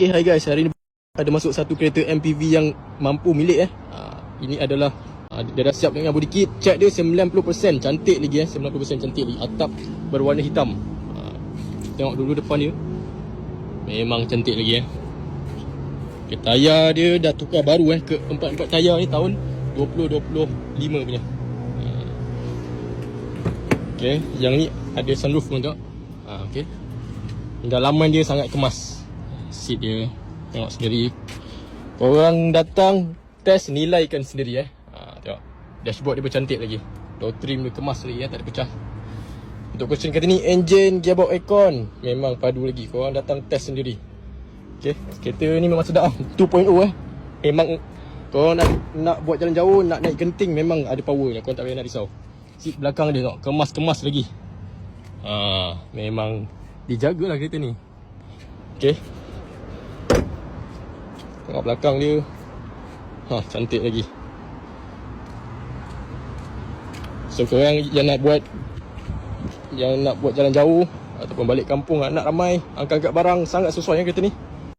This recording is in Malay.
Okay, hi guys, hari ni ada masuk satu kereta MPV yang mampu milik Ini adalah dia dah siap dengan body kit. Check dia 90%, cantik lagi 90% cantik lagi. Atap berwarna hitam. Tengok dulu depan dia. Memang cantik lagi Okay, tayar dia dah tukar baru ke empat tayar ni tahun 2025 punya. Okay, yang ni ada sunroof pun tak? Okay. Dalaman dia sangat kemas. Seat dia tengok sendiri. Korang datang test, nilaikan sendiri tengok. Dashboard dia bercantik lagi. Door trim dia kemas lagi tak ada pecah. Untuk question kata ni, engine, gearbox, aircon memang padu lagi. Korang datang test sendiri. Okay, kereta ni memang sedap 2.0 Memang korang nak buat jalan jauh, nak naik genting, memang ada power lah. Korang tak payah nak risau. Seat belakang dia tengok, kemas-kemas lagi. Memang dijagalah kereta ni. Okay, tengok belakang dia. Cantik lagi. So korang yang nak buat jalan jauh ataupun balik kampung, anak ramai, angkat-angkat barang, sangat sesuai kereta ni.